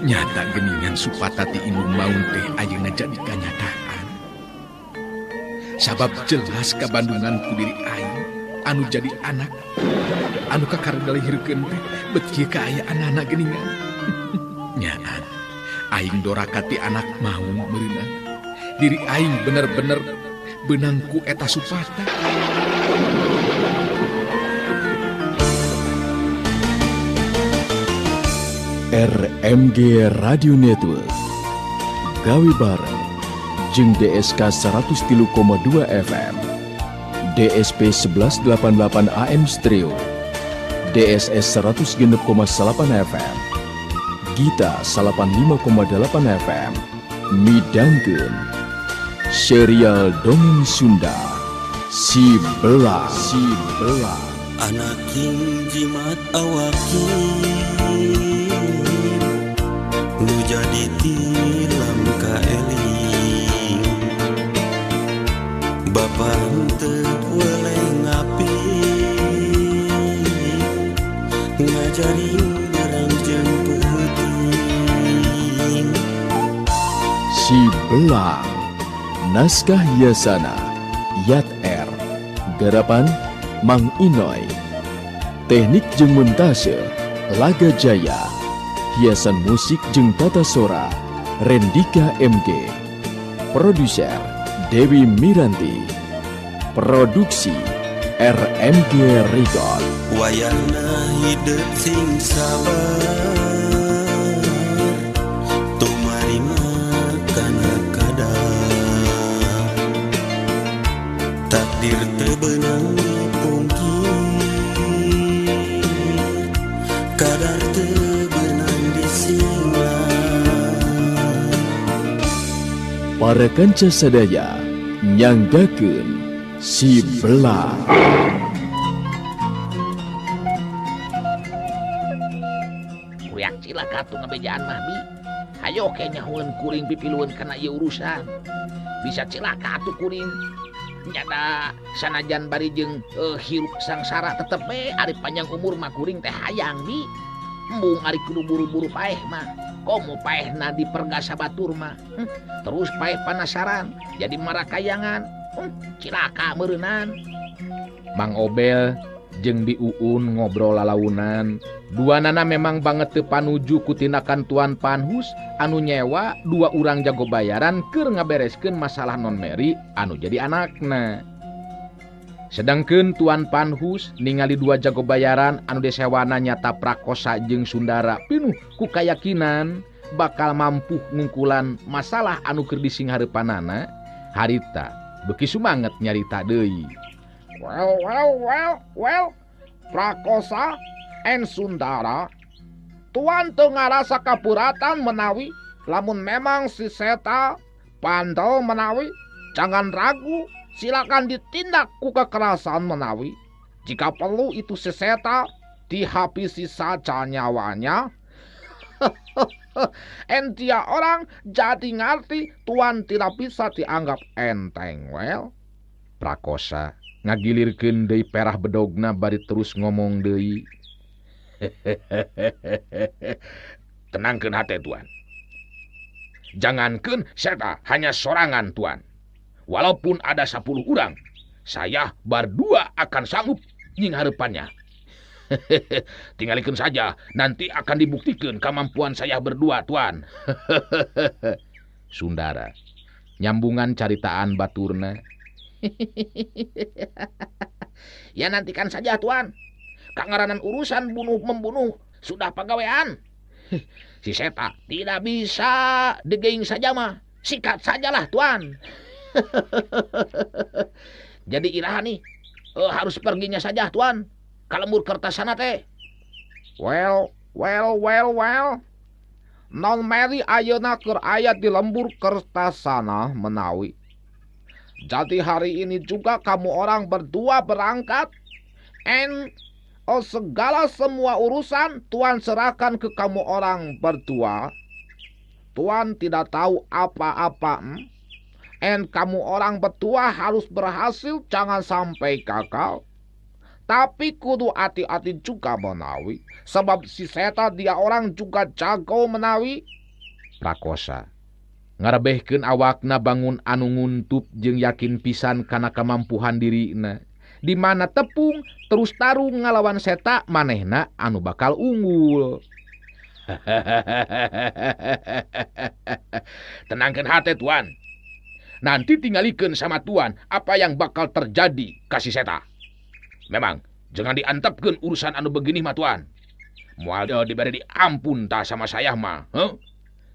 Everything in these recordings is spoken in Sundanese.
Nyata geningan supatati ilmu maun teh ayeuna jadi kanyataan. Sabab jelas kabandungan ku diri aing anu jadi anak anu kakardelihirkeun teh bet kieu kaayaan anak geningan. Nyaan aing dorakati anak maung meureunan. Diri aing bener-bener beunang ku eta supata. RMG Radio Network gawe bareng jeung DSK 103,2 FM, DSP 1188 AM Stereo, DSS 106,8 FM, Gita 85,8 FM, midangkeun serial dongeng Sunda Si Belang. Anak king jimat awakin nu jadi tilam ka eling Bapak teu boleh ngapi ngajarin barang jeung peuting Si Belang. Naskah hiasana Yat R. Garapan Mang Inoy. Teknik jeung montase Laga Jaya. Hiasan musik jeung tata sora Rendika MG. Produser Dewi Miranti. Produksi RMG Record. wayahna hidup sing sabar tumari kana kadang takdir teu beunang dipungkir kadar teu beunang disinglang. Para kanca sadaya nyanggakeun Si Belang. Kuyak cilaka tuh ngebejaan mami. Hayo kayaknya hulen kuring pipiluan karena ieu urusan. Bisa cilaka tuh kuring. Nyata sanajan bari jeung hirup sangsara tetep ari panjang umur mah kuring teh hayang bi. Embung ari kudu buru-buru paeh mah. Komo paehna dipergasa batur mah. Terus paeh panasaran jadi marakayangan. Cilaka meureunan. Mang Obel jeung Di Uun ngobrol lalaunan. Duanana memang banget teu panuju ku tindakan Tuan Panhus anu nyewa dua urang jago bayaran keur ngabereskeun masalah non Mary anu jadi anakna. Sedangkeun Tuan Panhus ningali dua jago bayaran anu disewana nyata Prakosa jeung Sundara pinuh ku kayakinan bakal mampu ngungkulan masalah anu keur disinghareupanana. Harita beuki sumanget nyarita deui. Well, Prakosa and Sundara, Tuan teu ngarasa kapuratan menawi lamun memang si Seta pandel menawi jangan ragu silakan ditindak ku kekerasan menawi jika perlu itu si Seta dihabisi saja nyawanya. Entia orang jadi ngerti Tuan tidak bisa dianggap enteng. Well, Prakosa ngagilirkeun deui perah bedogna bari terus ngomong deui. Tenangkeun hate Tuan. Jangankeun Seta hanya sorangan Tuan. Walaupun ada 10 urang, saya berdua akan sanggup nyinghareupannya. Tinggalikeun saja, nanti akan dibuktikan kemampuan saya berdua, Tuan. Sundara nyambungan caritaan baturna. Ya nantikan saja, Tuan. Kangaranan urusan bunuh-membunuh sudah pagawean. Si Seta tidak bisa digeing saja mah. Sikat sajalah, Tuan. Jadi iraha nih, harus perginya saja, Tuan. Kalembur kertasana teh. Well. Non Mary ayeuna keur aya di lembur kertasana menawi. Jadi hari ini juga kamu orang berdua berangkat. And segala semua urusan Tuan serahkan ke kamu orang berdua. Tuan tidak tahu apa-apa. And kamu orang berdua harus berhasil, jangan sampai gagal. Tapi kudu hati-hati juga menawi, sebab si Seta dia orang juga jago menawi. Prakosa ngarebehkeun awakna bangun anu nguntup jeung yakin pisan kana kamampuhan dirina. Di mana tepung terus tarung ngalawan Seta manehna anu bakal unggul. Tenangkeun hate Tuan. Nanti tingalikeun sama Tuan apa yang bakal terjadi ka si Seta. Memang jangan diantepkeun urusan anu begini mah Tuan. Moal diberi diampun ta sama saya mah.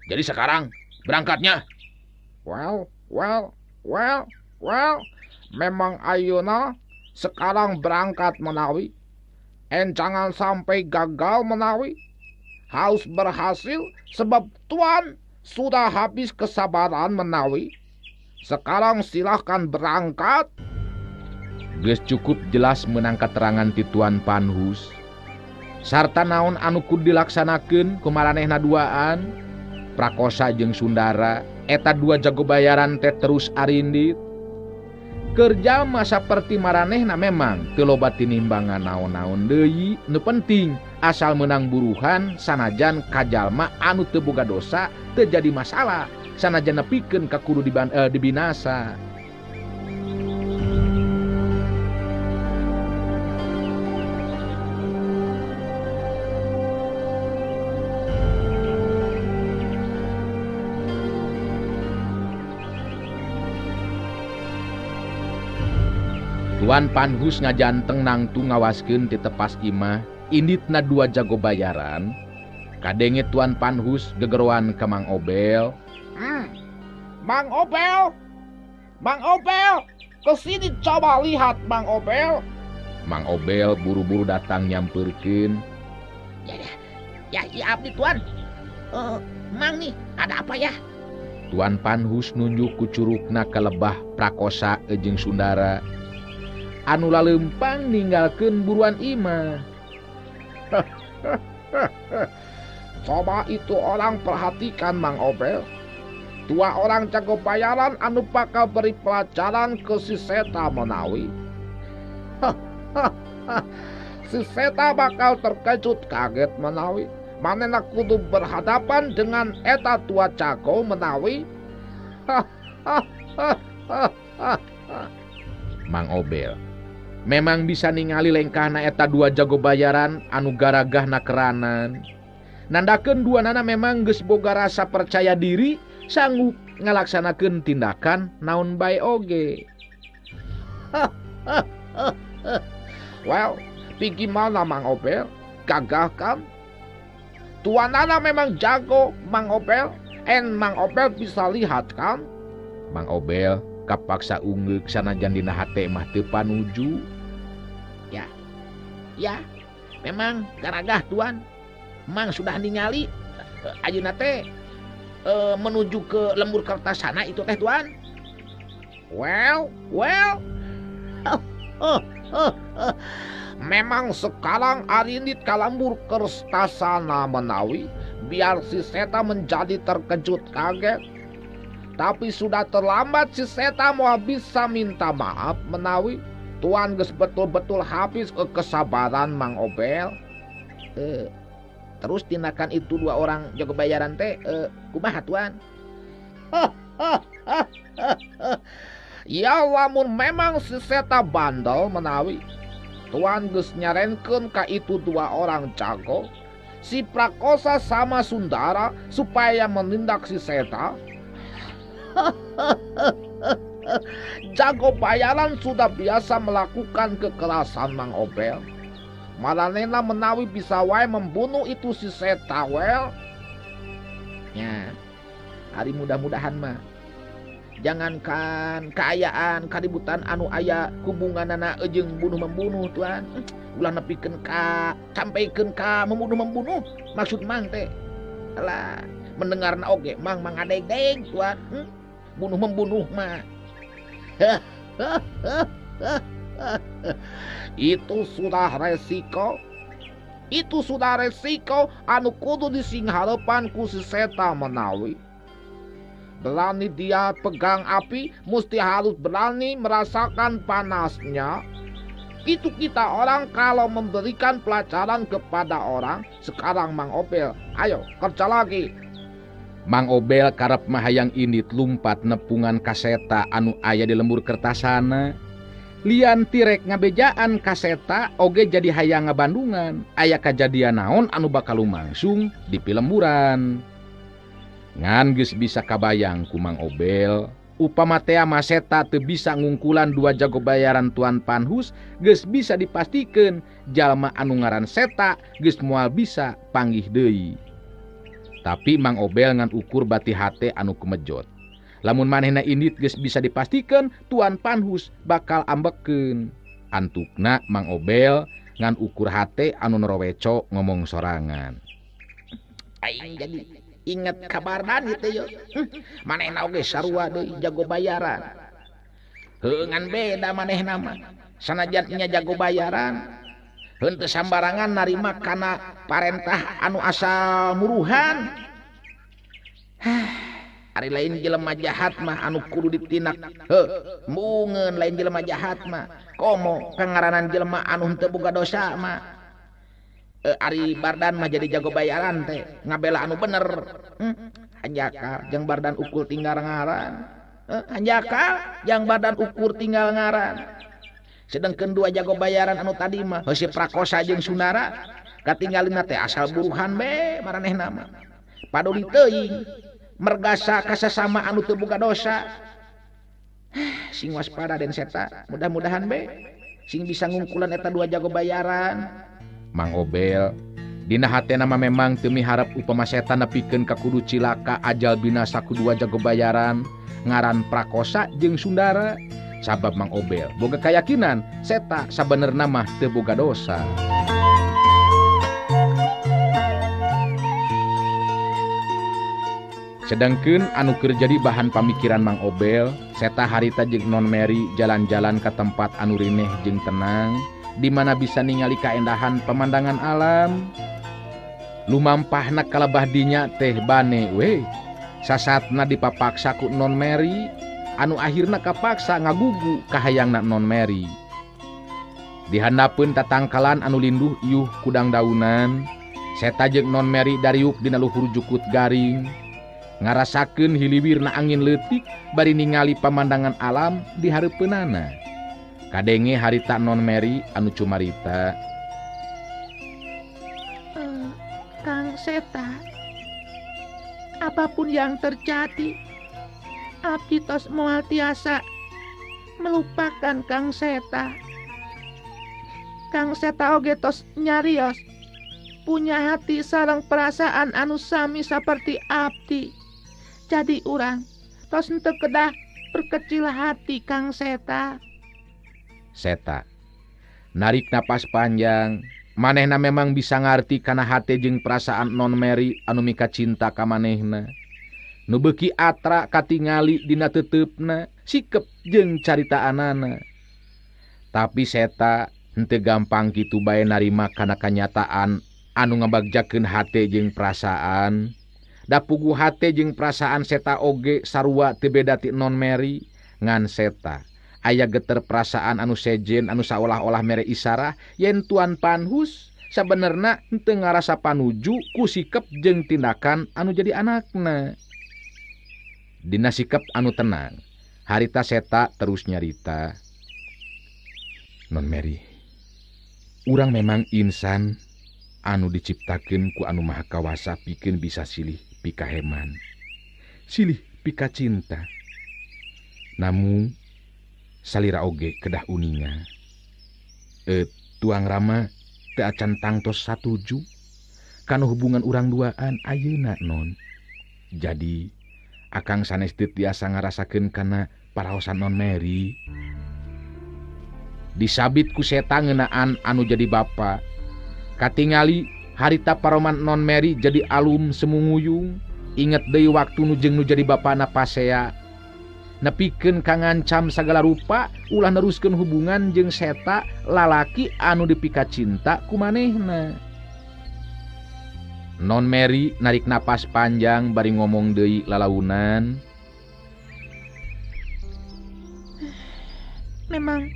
Jadi sekarang berangkatnya. Well. Memang ayeuna sekarang berangkat menawi. Jangan sampai gagal menawi. Harus berhasil sebab Tuan sudah habis kesabaran menawi. Sekarang silahkan berangkat. Geus cukup jelas menang keterangan ti Tuan Panhus. Sarta naon anu kudu dilaksanakeun ku maranehna duaan, Prakosa jeung Sundara, eta dua jago bayaran teh terus arindit. Kerja mah saperti maranehna memang teu loba tinimbangan naon-naon deui, nu penting asal menang buruhan sanajan ka jalma anu teu boga dosa teu jadi masalah, sanajan nepikeun ka kudu dibinasa. Tuan Panhus ngajanteng nangtu ngawaskeun ti tepas imah inditna dua jago bayaran. Kadenge Tuan Panhus gegeroan ka Mang Obel. Mang Obel, kesini coba lihat Mang Obel. Mang Obel buru-buru datang nyamperkeun. Ya abdi Tuan. Mang nih, ada apa ya? Tuan Panhus nunjuk ku curugna ka lebah Prakosa jeung Sundara. Anu laleumpang ninggalkeun buruan imah. Coba itu orang perhatikan Mang Obel. Dua orang jago bayaran anu bakal beri pelajaran ke si Seta menawi. Si Seta bakal terkejut kaget menawi. Manehna kudu berhadapan dengan eta tua jago menawi. Mang Obel memang bisa ningali lengkahna eta dua jago bayaran anu garagahna keranan. Nandakeun duanana memang geus boga rasa percaya diri sanggup ngalaksanakeun tindakan naon bae oge. Well, pigi mana Mang Obel? Gagah kan? Tuanana memang jago Mang Obel, Mang Obel bisa lihat kan? Mang Obel kapaksa ungeuk sanajan dina hate mah teu panuju. Ya, memang garagah Tuan. Mang sudah ningali ayeuna teh menuju ke lembur Kertasana itu teh Tuan. Well. Memang sekarang arindit ka lembur Kertasana menawi biar si Seta menjadi terkejut kaget. Tapi sudah terlambat si Seta mau bisa minta maaf menawi. Tuan geus betul-betul habis kesabaran Mang Obel. Terus tindakan itu dua orang jago bayaran teh kumaha Tuan? Ya lamun memang si Seta bandel menawi. Tuan geus nyarenkeun ka itu dua orang jago, si Prakosa sama Sundara supaya menindak si Seta. Jago bayaran sudah biasa melakukan kekerasan Mang Obel. Maranehna menawi bisa wae membunuh itu si Seta wel. Ya, hari mudah-mudahan mah jangankan keayaan kaributan anu aya hubunganana jeung bunuh-membunuh Tuan. Ulah nepikeun ka sampaikeun ka membunuh-membunuh maksud Mang teh. Alah, mendengarna oge Mang mangadeg-deg Tuan. Bunuh-membunuh mah. Itu sudah resiko anu kudu disingharepan ku si Seta menawi. Berani dia pegang api, mesti harus berani merasakan panasnya. Itu kita orang kalau memberikan pelajaran kepada orang. Sekarang Mang Obel, ayo kerja lagi. Mang Obel karep mahayang indit lumpat nepungan kaseta anu aya di lembur kertasana. Lian tirek ngabejaan kaseta oge jadi hayang ngabandungan. Aya kajadian naon anu bakal lumangsung di pilemburan. Ngan geus bisa kabayang ku Mang Obel, upama tea maseta teu bisa ngungkulan 2 jago bayaran tuan Panhus, geus bisa dipastikeun jalma anu ngaran Seta geus moal bisa panggih deui. Tapi Mang Obel ngan ukur bati hate anu kumejot. Lamun manehna indit geus bisa dipastikeun tuan Panhus bakal ambekeun. Antukna Mang Obel ngan ukur hate anu neroweco ngomong sorangan. Aing jadi inget kabaran gitu yo. Manehna oge sarua deui jago bayaran. Heuh ngan beda manehna mah. Sanajan nya jago bayaran, henteu sambarangan narima kana parentah anu asal muruhan. Ari lain jelema jahat mah anu kudu ditindak. Heuh, mungeun lain jelema jahat mah. Komo kangaranan jelema anu henteu boga dosa mah. Ari Bardan mah jadi jago bayaran teh ngabela anu bener. Hanjakal jeung Bardan ukur tinggal ngaran. Hanjakal jeung Bardan ukur tinggal ngaran. Sedengkeun 2 jago bayaran anu tadi mah heusi Prakosa jeung Sundara katinggalina teh asal buruhan be maranehna mah. Paduli teuing mergasa ka sasama anu teu boga dosa. Sing waspada Den Seta, mudah-mudahan be sing bisa ngungkulan eta 2 jago bayaran. Mang Obel dina hatena mah memang teu miharep upama Seta nepikeun ka kudu cilaka ajal binasa ku 2 jago bayaran ngaran Prakosa jeung Sundara. Sabab Mang Obel boga kayakinan Seta sabenerna mah teu boga dosa. Sedengkeun anu keur jadi bahan pamikiran Mang Obel, Seta harita jeung Non Mary jalan-jalan ka tempat anu rineh jeung tenang, di mana bisa ningali kaendahan pemandangan alam. Lumampahna kalebah dinya teh bane we. Sasatna dipapaksa ku Non Mary, anu akhirna kapaksa ngagugu kahayangna Non Mary. Dihandapeun tatangkalan anu linduh iuh kudang daunan, Seta jeung Non Mary dariuk dina luhur jukut garing, ngarasakeun hiliwirna angin leutik bari ningali pemandangan alam di hareupeunana. Kadenge harita Non Mary anu cumarita. Kang Seta, apapun yang terjadi, abdi tos moal tiasa melupakan Kang Seta. Kang Seta oge tos nyarios punya hati sareng perasaan anu sami saperti abdi. Jadi urang tos henteu kedah berkecil hati Kang Seta. Seta narik napas panjang, manehna memang bisa ngarti kana hate jeung perasaan Non Mary anu mika cinta ka manehna. Nu beuki atra katingali dina teteupna, sikep jeung caritaanana. Tapi Seta henteu gampang kitu bae narima kana kanyataan anu ngabagjakeun hate jeung perasaan. Da puguh hate jeung perasaan Seta oge sarua teu beda ti Non Mary. Ngan Seta aya geter perasaan anu sejen anu saolah-olah mere isarah yen Tuan Panhus sabenerna henteu ngarasa panuju ku sikep jeung tindakan anu jadi anakna. Dina sikep anu tenang, harita Seta terus nyarita. Non Mary, urang memang insan anu diciptakeun ku anu maha kawasa pikeun bisa silih pika heman, silih pika cinta. Namun salira oge kedah uninga. Tuang Rama teu acan tangtos satuju kana hubungan urang duaan ayeuna Non. Jadi akang sanes teu tiasa ngarasakeun kana paraosan Non Mary. Disabit ku Seta ngeunaan anu jadi bapa. Katingali harita paroman Non Mary jadi alum semunguyung. Inget deui waktu nu jeung nu jadi bapana Pasea. Nepikeun kangancam sagala rupa ulah neruskeun hubungan jeung Seta lalaki anu dipika cinta ku manehna. Non Mary narik napas panjang bari ngomong deui lalaunan. Memang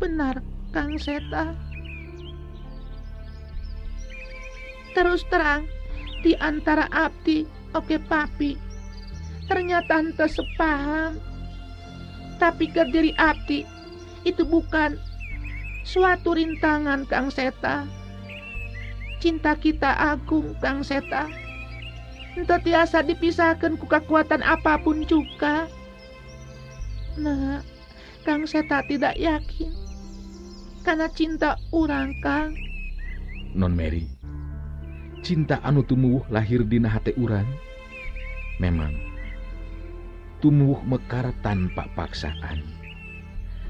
benar Kang Seta. Terus terang, di antara abdi oke papi, ternyata henteu sepaham. Tapi ke diri abdi itu bukan suatu rintangan, Kang Seta. Cinta kita agung, Kang Seta. Henteu tiasa dipisahkeun ku kekuatan apapun juga. Nah, Kang Seta tidak yakin karena cinta urang, Kang. Non Mary, cinta anu tumuwuh lahir dina hate urang memang tumuwuh mekar tanpa paksaan.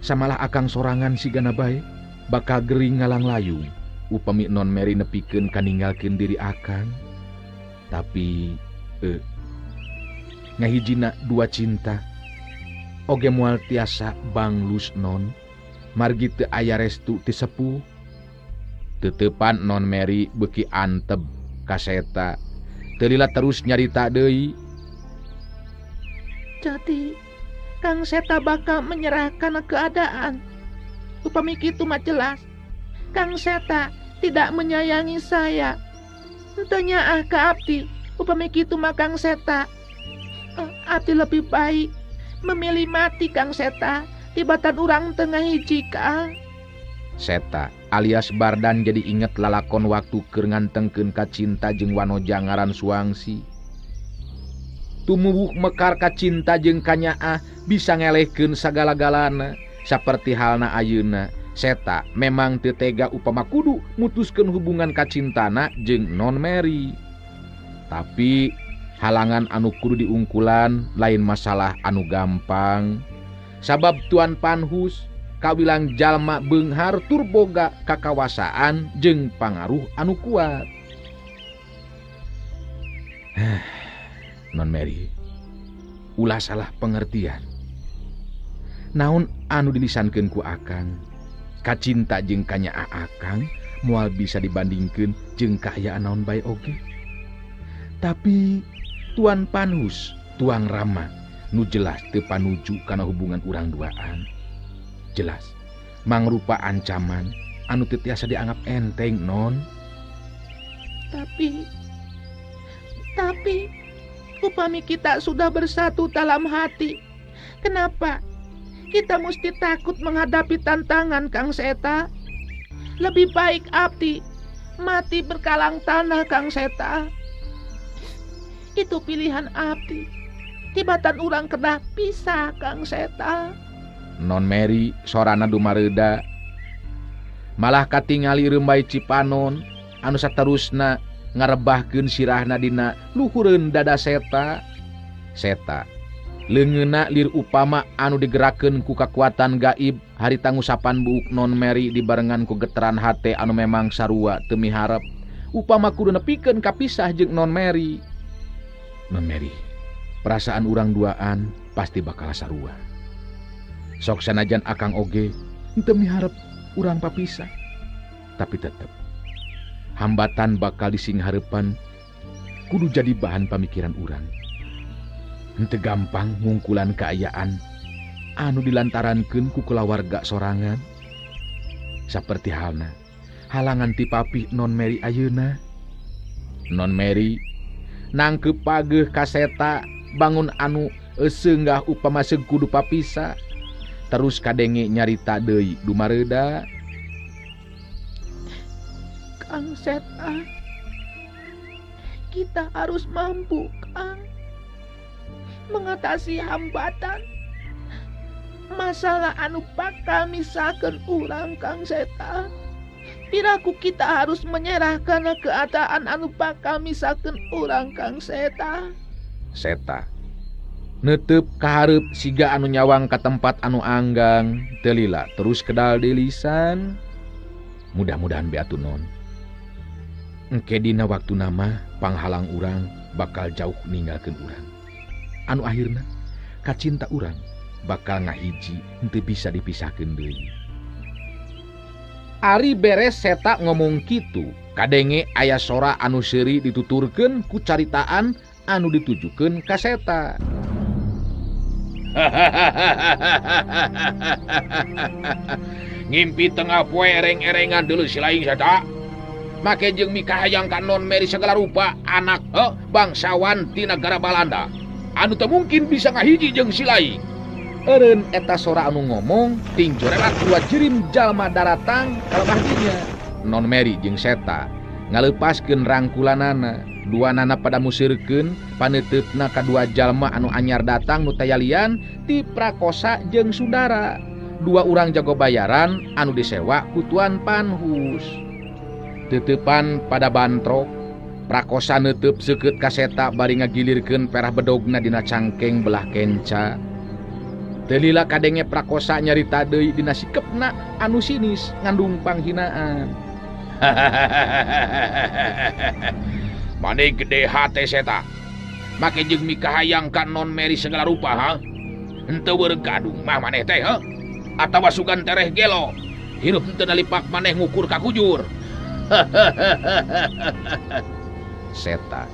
Samalah akang sorangan sigana bae bakal gering ngalang layung upami Non Mary nepikeun kaninggalkeun diri akang. Tapi ngahijina dua cinta oge moal tiasa banglus non margi teu aya restu ti sepuh. Tetepan Non Mary beuki anteb ka Seta, teu lila terus nyarita deui. Jadi Kang Seta bakal menyerahkan keadaan. Upami kitu mah jelas Kang Seta tidak menyayangi saya. Tanya ke abdi, upami kitu mah Kang Seta, abdi lebih baik memilih mati, Kang Seta, tibatan urang tengah hiji, Kang. Seta alias Bardan jadi inget lalakon waktu keur ngantengkeun ka cinta jeung wanoja ngaran Suangsi. Tumuwuh mekar ka cinta jeung kanyaah bisa ngelehkeun sagala-galana. Saperti halna ayeuna, Seta memang teu tega upama kudu mutuskeun hubungan kacintana jeung Non Mary. Tapi halangan anu kudu diungkulan lain masalah anu gampang. Sabab Tuan Panhus kawilang jalma beunghar tur boga kakawasaan jeung pangaruh anu kuat. Non Mary, ulah salah pengertian. Naon anu dilisankeun ku akang, kacinta jeung kanyaah akang moal bisa dibandingkeun jeung kaayaan naon bae oge. Tapi Tuan Panhus, Tuang Rama, nu jelas teu panuju kana hubungan urang duaan. Jelas mangrupa ancaman anu teu tiasa dianggap enteng, Non. Tapi upami kita sudah bersatu dalam hati, kenapa kita mesti takut menghadapi tantangan, Kang Seta? Lebih baik abdi mati berkalang tanah, Kang Seta. Itu pilihan abdi. Tibatan urang kedah pisah, Kang Seta. Non Mary sorana dumareuda. Malah katingali Rembai Cipanon anu saterusna ngarebahkeun sirahna dina luhureun dada Seta. Seta leungeunna lir upama anu digerakkeun ku kakuatan gaib harita ngusapan buuk Non Mary dibarengan ku geteran hate anu memang sarua teu miharep upama kudu nepikeun kapisah jeung Non Mary. Non Mary, perasaan urang duaan pasti bakal sarua. Sok sanajan akang oge henteu miharep urang papisah, tapi tetep hambatan bakal disingharepan kudu jadi bahan pamikiran urang. Henteu gampang ngungkulan kaayaan anu dilantarankeun ku kulawarga sorangan. Saperti halna halangan ti papih Non Mary ayeuna. Non Mary nangkep pageuh ka Seta bangun anu seunggah upama seug kudu papisah. Terus kadenge nyarita deui dumareuda. Kang Seta, kita harus mampu, Kang, mengatasi hambatan masalah anu bakal misalkeun urang, Kang Seta. Piraku kita harus menyerahkan keadaan anu bakal misalkeun urang, Kang Seta. Seta neuteup kahareup siga anu nyawang ka tempat anu anggang, teu lila terus kedal deui lisan. Mudah-mudahan beatu Non. Engke dina waktuna mah panghalang urang bakal jauh ninggalkeun urang. Anu akhirna kacinta urang bakal ngahiji henteu bisa dipisahkeun deui. Ari beres Seta ngomong kitu, kadenge aya sora anu seuri dituturkeun ku caritaan anu ditujukeun ka Seta. ngimpi tengah poe ereng-erengan dulu silaing sata. Make jeung mikahayang ka non Mary segala rupa anak bangsawan ti negara Balanda. Anu teu mungkin bisa ngahiji jeung silaing. Eureun eta sora anu ngomong, ting jorelat dua jirim jalma daratang kalemah dinya. Non Mary jeung Seta ngalepaskeun rangkulanana. Dua nana pada musirkeun paneutupna kadua jalma anu anyar datang nu tayalian ti Prakosa jeung Sundara. Dua urang jago bayaran anu disewa ku Tuan Panhus. Teutepan pada bantrok, Prakosa neutup seukeut ka Seta bari ngagilirkeun perah bedogna dina cangkeng belah kenca. Teu lila kadenge Prakosa nyarita deui dina sikepna anu sinis ngandung panghinaan. Maneh gede hate Seta. Make jeung mikahayang ka non Mary segala rupa ha. Henteu weureuh gadung mah maneh teh atawa sugan tereh gelo. Hirup teu nalipak maneh ngukur ka kujur. Seta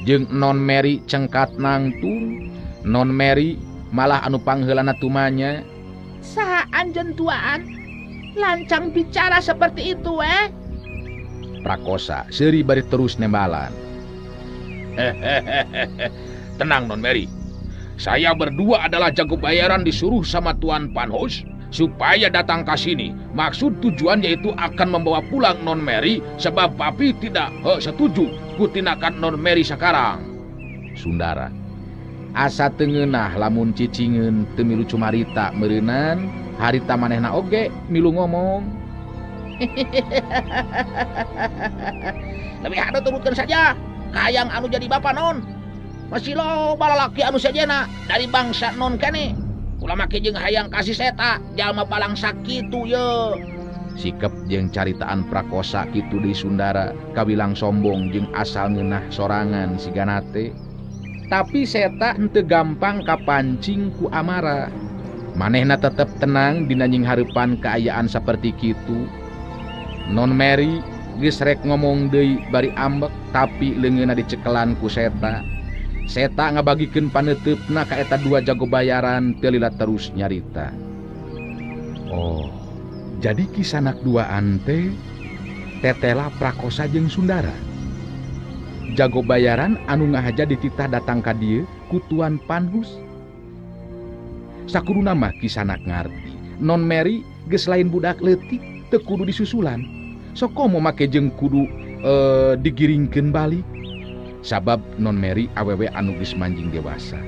jeung non Mary cengkat nangtung. Non Mary malah anu pangheulana tumanya. Saha anjeun tuaan? Lancang bicara seperti itu Prakosa seuri bari terus nembalan. Tenang non Mary. Saya berdua adalah jago bayaran disuruh sama Tuan Panhus supaya datang ke sini. Maksud tujuan yaitu akan membawa pulang non Mary sebab papi tidak setuju kutinakan non Mary sekarang. Sundara asa teu ngeunah lamun cicingeun teu milu cumarita meureunan, harita manehna oge milu ngomong. Lebih ada turutkan saja kayang anu jadi bapak non. Masih loba lalaki anu sajena dari bangsa non kene. Ulah make jeung hayang kasih Seta jalma palang sakitu ye. Sikep jeung caritaan Prakosa kitu di Sundara kawilang sombong jeung asal ngeunah sorangan sigana teh. Tapi Seta henteu gampang kapancing ku amarah. Manehna tetep tenang dina nying hareupan kaayaan saperti kitu. Non Mary geus rek ngomong deui bari ambek tapi leungeunna dicekelan ku Seta. Seta ngabagikeun paneutupna ka eta dua jago bayaran teu lila terus nyarita. Oh, jadi kisanak duaan teh tetela Prakosa jeung Sundara. Jago bayaran anu ngahaja dititah datang ka dieu ku Tuan Panhus. Sakuruna mah kisanak ngarti. Non Mary geus lain budak leutik teu kudu disusulan. Sok komo make jeung kudu digiringkeun balik. Sabab non Mary awewe anu geus manjing dewasa.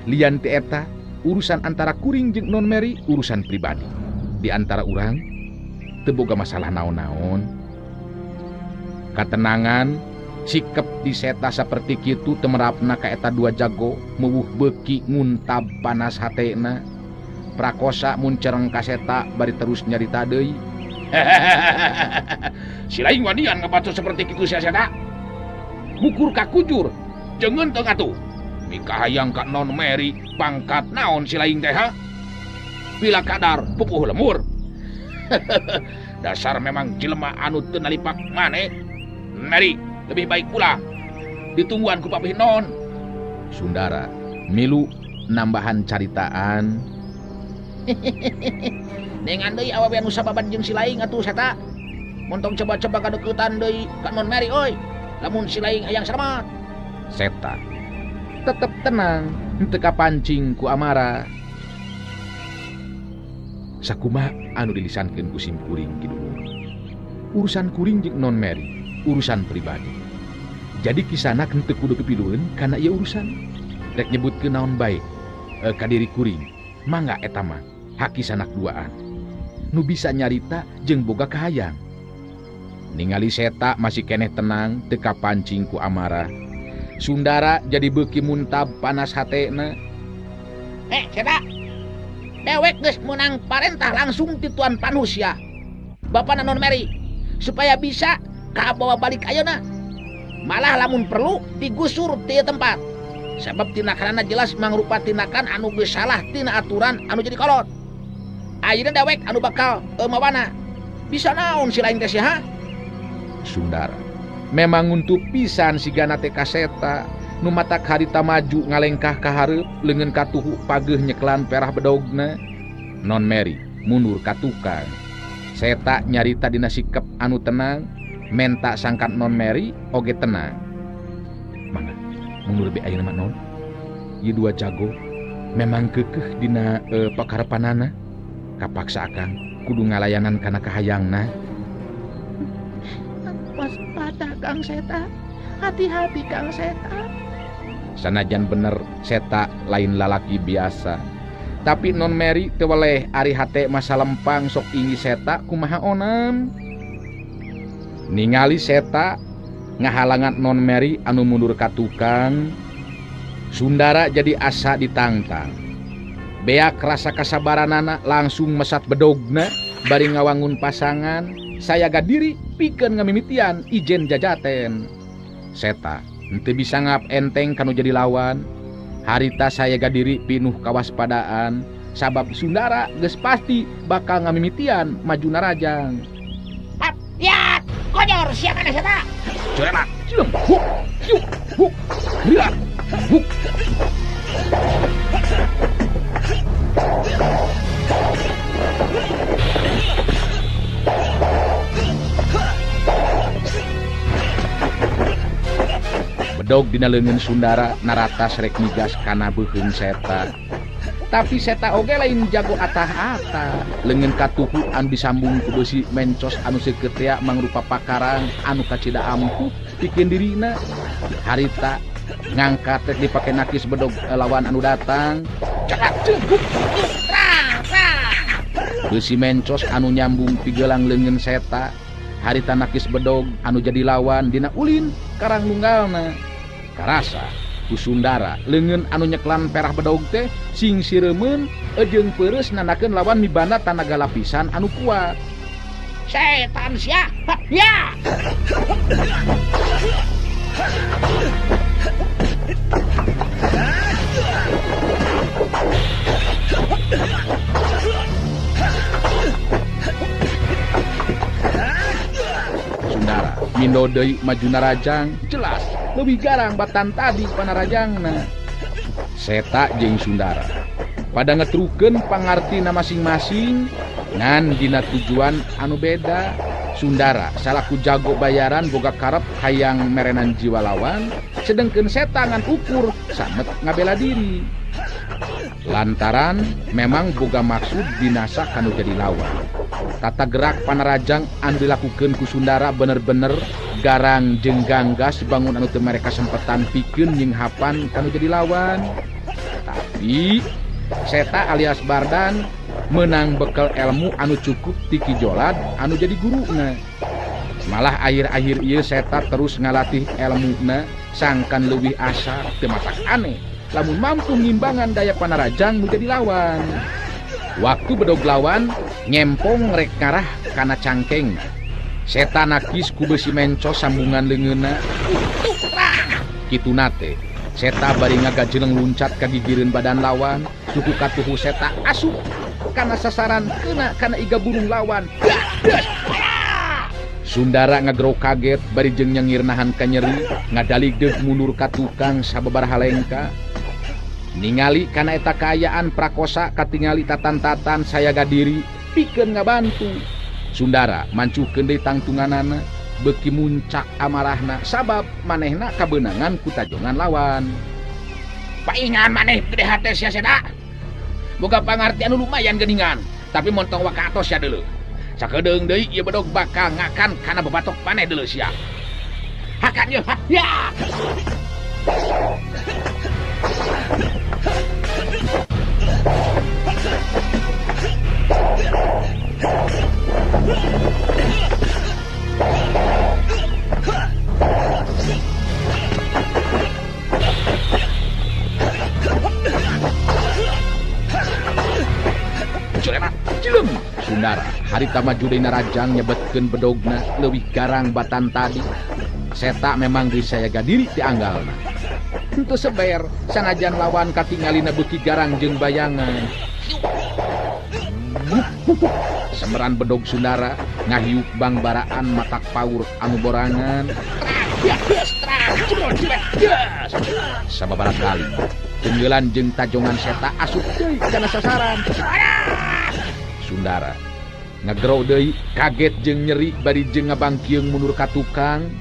Lian ti eta urusan antara kuring jeung non Mary urusan pribadi. Di antara urang teu boga masalah naon-naon. Katenangan sikep di Seta saperti kitu temerapna ka eta dua jago meuwuh beuki nguntab panas hatena. Prakosa mun cereng ka Seta bari terus nyarita deui. Si lain wadian ngabaca seperti kitu sia Seta. Ngukur ka kujur jeung teu atuh. Mikahayang ka non Mary pangkat naon si lain teh ha? Pila kadar pupuh lemur. Dasar memang jelema anu teu nalipak maneh. Mary lebih baik pula ditungguan ku papih non. Sundara milu nambahan caritaan. Dengan deui awewe anu sababan jeung si laing atuh Seta. Montong coba-coba kadeuketan deui ka non Mary euy. Lamun si laing hayang selamat. Seta tetep tenang henteu kapancing ku amarah. Sakumaha anu dilisankeun ku sim kuring kitu. Urusan kuring jeung non Mary urusan pribadi. Jadi kisanak henteu kudu kepilueun kana ieu urusan. Rek nyebutkeun naon bae ka diri kuring. Mangga eta mah hak kisanak duaan. Nu bisa nyarita jeung boga kahayang. Ningali Seta masih keneh tenang teu kapancing ku amarah. Sundara jadi beuki muntab panas hatena. Seta. Dewek geus meunang parentah langsung ti Tuan Panhus ya. Bapana non Mary supaya bisa kabawa balik ayeuna. Malah lamun perlu digusur ti tempat. Sebab tinakanana jelas mangrupa tinakan anu geus salah tina aturan anu jadi kolot. Ayeuna dewek anu bakal mawana. Bisa naon si lain teh sia ha? Sundara memang untuk pisan sigana teh ka Seta nu matak harita maju ngalengkah ka hareup leungeun katuhu pageuh nyeklan perah bedogna. Non Mary mundur ka tukang. Seta nyarita dina sikep anu tenang, menta sangkat non Mary oge tenang. Mangga mundur be ayeuna mah non. Ieu dua jago memang keukeuh dina pakarepanana. Kapaksa akang kudu ngalayanan kana kahayangna. Waspada Kang Seta. Hati-hati Kang Seta. Sanajan bener Seta lain lalaki biasa, tapi non Mary teu weleh ari hate masa lempang sok inggi Seta kumaha onam. Ningali Seta ngahalangan non Mary anu mundur ka tukang, Sundara jadi asa ditantang. Beak rasa kasabaranana langsung mesat bedogna bari ngawangun pasangan, saya gadiri pikeun ngamimitian ijen jajaten. Seta henteu bisa ngap enteng kanu jadi lawan. Harita saya gadiri pinuh kawaspadaan, sabab Sundara geus pasti bakal ngamimitian majuna Rajang. Hap, ya, konyor siapa nih Seta? Curela, cilem, huk, yuk, huk, lihat, huk. Bedog dina leungeun Sundara narata srek migas kana beuheung Seta. Tapi Seta oge lain jago atah-atah. Leungeun katuhu anu disambung ku besi mencos anu seukeut tea mangrupa pakaran anu kacida ampuh pikeun dirina. Harita ngangkat rek dipake nakis bedog lawan anu datang. Cekat ceguk trang. Besi mencos anu nyambung pigelang leungeun Seta. Harita nakis bedog anu jadi lawan dina ulin karang nunggalna. Karasa ku Sundara leungeun anu nyeklan perah bedog teh sing sireumeun jeung peureus nanakeun lawan mibana tanaga lapisan anu kuat. Setan sia. Ya. Sundara mindo deui majuna Rajang, jelas leuwih garang batan tadi panarajangna. Seta jeung Sundara pada ngetrukeun pangartina masing-masing ngan dina tujuan anu beda. Sundara salaku jago bayaran boga karep hayang merenan jiwa lawan, sedengkeun Seta ngan ukur samet ngabela diri. Lantaran memang boga maksud dinasa kanu jadi lawan. Tata gerak panarajang anu dilakukeun ku Sundara bener-bener garang jeung ganggas bangun anu teu mereka sempetan pikeun nyinghapan kanu jadi lawan. Tapi Seta alias Bardan menang bekal ilmu anu cukup ti Ki Jolad anu jadi guruna. Malah akhir-akhir ieu Seta terus ngalatih ilmuna sangkan leuwih asar teu matak aneh lamun mampu ngimbangan daya panarajang nu jadi lawan. Waktu bedog lawan nyempong rek ngarah kana cangkeng. Seta nakis ku besi mencos sambungan leungeunna. Kituna teh Seta bari ngagajeleng luncat ka gigireun badan lawan, suku katuhu Seta asup kana sasaran keuna kana iga burung lawan. Sundara ngagero kaget bari jeung nyengir nahan ka nyeri, ngadalig deuk mundur ka tukang sababaraha lengka. Ningali kana eta kaayaan prakosa katingali tatan-tatan saya gadiri pikeun ngabantu. Sundara mancuhkeun deui tangtunganana beuki muncak amarahna sabab manehna kabeunangan ku tajongan lawan. Paingan maneh gede hate sia Seta. Boga pangarti anu lumayan geuningan, tapi montong wakatos sia deuleu. Sakedeung deui ieu bedog bakal ngakan kana bebatok maneh deuleu sia. Hakan yeuh. Ya. Cilem Sundara harita maju deuna Rajang nyebetkeun bedogna leuwih garang batan tadi. Seta memang geus saya gadiri ti anggalna. Henteu seber sanajan lawan katingalina beuki garang jeung bayangan. Semeran bedog Sundara ngahiuk bangbaraan matak paur anu borangan. Sababaraha kali tenggelan jeung tajongan Seta asup deui kana sasaran. Sundara. Ngegero deui kaget jeung nyeri bari jeung ngabangkieung mundur ka tukang.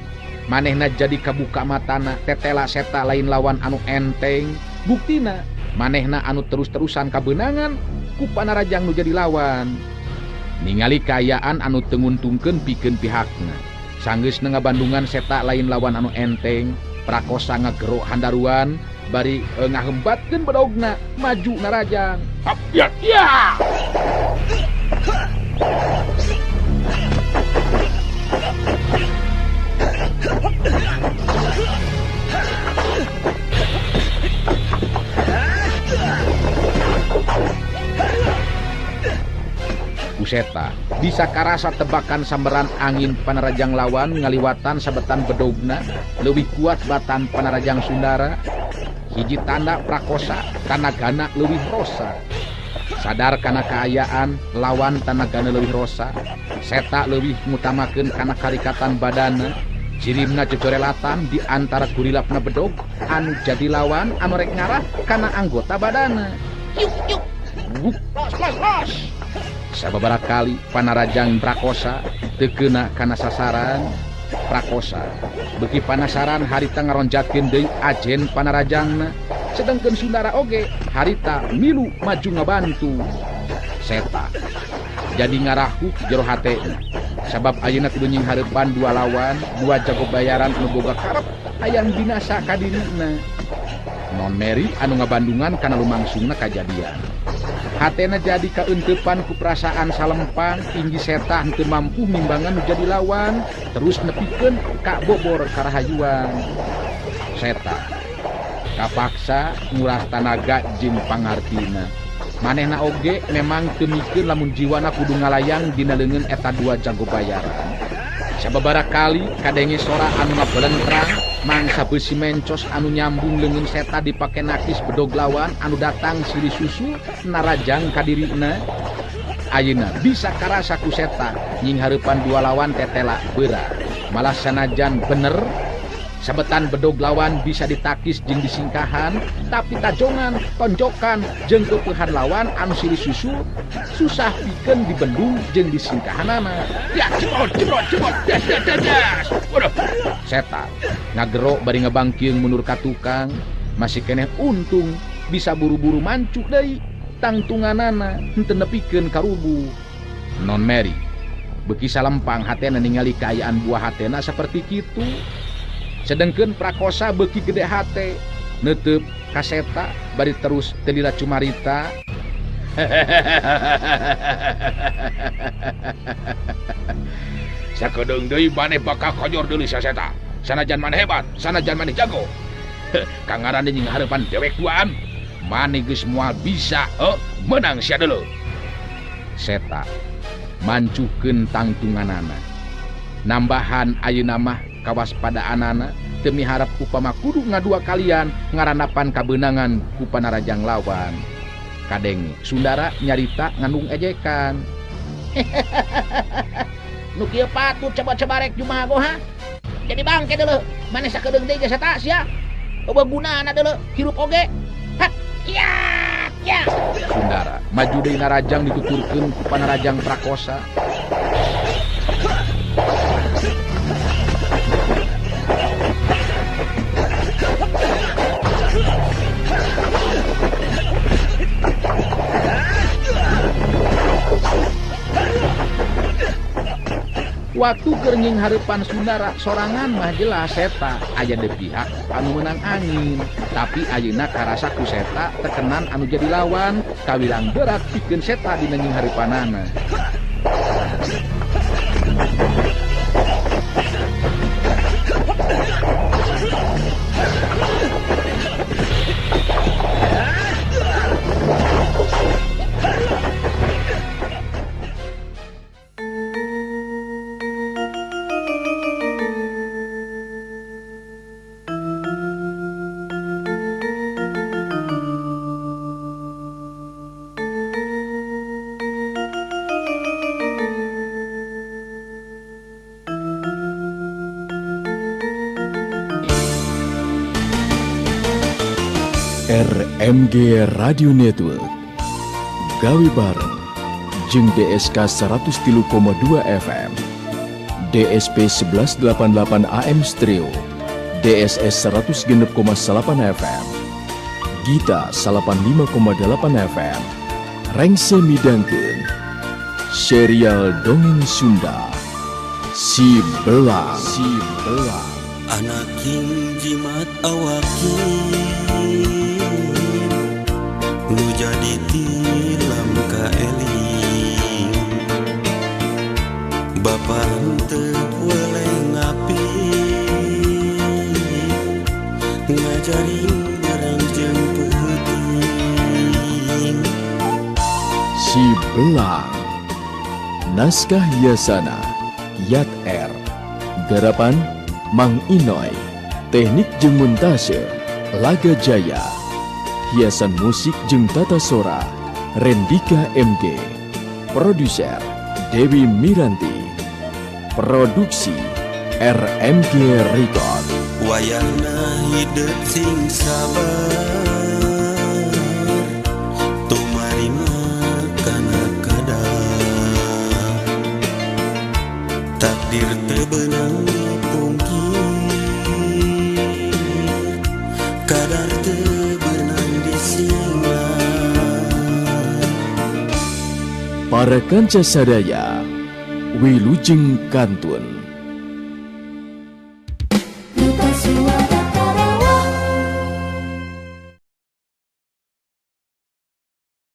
Manehna jadi kabuka matana, tetela seta lain lawan anu enteng. Buktina manehna anu terus-terusan kabeunangan ku Panarajang nu jadi lawan. Ningali kaayaan anu teu nguntungkeun pikeun pihakna. Sanggeus ngabandungan seta lain lawan anu enteng, prakosa ngagero handaruan bari ngahembatkeun bedogna maju Narajang. Ya, ya. Kuseta bisa karasa tebakan samberan angin Panarajang lawan ngaliwatan sabetan bedogna leuwih kuat batan Panarajang Sundara. Hiji tanda prakosa tanagana leuwih rosa. Sadar kana kaayaan lawan tanagana leuwih rosa, seta leuwih ngutamakeun kana karikatan badana. Jirimna jejorelatan di antara kurilapna bedog anu jadi lawan anu rek ngarah kana anggota badana. Yuk, yuk. Los. Sababaraha kali Panarajang prakosa teu keuna kana sasaran. Prakosa beuki panasaran harita ngaronjatkeun deui ajen Panarajangna, sedengkeun Sundara oge harita milu maju ngabantu. Seta jadi ngarahu jero hatena, sabab ayeuna kudu nying hareupan dua lawan, dua jago bayaran anu boga karep hayang binasa ka dirina. Non Mary anu ngabandungan kana lumangsungna kajadian. Hatena jadi kaeuntepan ku perasaan salempang tinggi seta henteu mampu mimbangan nu jadi lawan, terus nepikeun ka bobor karahayuan. Seta kapaksa nguras tanaga jeung pangartina. Manehna oge memang teu mikeun lamun jiwana kudu ngalayang dina leungeun eta dua jago bayaran. Sababaraha kali kadenge sora anu ngabelentrang mangsa beusi mencos anu nyambung leungeun seta dipake nakis bedog lawan anu datang silih susu Narajang ka dirina. Ayeuna bisa karasa ku seta nying hareupan dua lawan tetela beura. Malah sanajan bener sabetan bedog lawan bisa ditakis jeung disingkahan, tapi tajongan, tonjokan jeung keupehan lawan anu silih susu susah pikeun dibendung jeung disingkahanana. Ya, cebrot. Das. Waduh. Seta ngagero bari ngabangkieung mundur ka tukang, masih keneh untung bisa buru-buru mancuk deui tangtunganana henteu nepikeun ka rubuh. Non Mary beuki salempang hatena ningali kaayaan buah hatena saperti kitu. Sedengkeun prakosa beuki gede hate neuteub ka seta bari terus telila cumarita. Sakedeung deui maneh bakal kojor deui sa seta. Sanajan maneh hebat, sanajan maneh jago. Kangaran nying hareupan dewek duaan, maneh geus moal bisa menang sia deuleu. Seta mancukeun tangtunganana. Nambahan ayeuna mah kawaspadaanana teu miharep upama kudu ngadua kalian ngaranapan kabeunangan ku Panarajang lawan. Kadenge Sundara nyarita ngandung ejekan. Nu kieu patut coba-coba rek jumaha goha. Jadi bangke deuleu, maneh sakedeung deui geus eta sia. Loba gunana deuleu hirup oge. Hat, ya. Sundara maju deui Narajang dituturkeun ku Panarajang prakosa. Waktu keur nying hareupan Sundara sorangan mah jelas seta aya di pihak anu menang angin, tapi ayeuna karasa ku seta tekenan anu jadi lawan kawilang berat pikeun seta dina nying hareupanana. RMG Radio Network gawe bareng jeung DSK 103,2 FM, DSP 1188 AM Stereo, DSS 106,8 FM, Gita 85,8 FM, rengse midangkeun serial dongeng Sunda Si Belang. anak king jimat awakin nu jadi tilam ka eling bapa henteu weleh ngapi ngajaring barang jeung peuting Si Belang. Naskah hiasana Yat R. Garapan Mang Inoy. Teknik jeung montase Laga Jaya. Hiasan musik jeung tata sora Rendika MG. Produser Dewi Miranti. Produksi RMG Record. wayahna hidup sing sabar tumarima kana kadar takdir teu beunang dipungkir kadar teu beunang disinggan. Para kanca sadaya wilujeng kantun.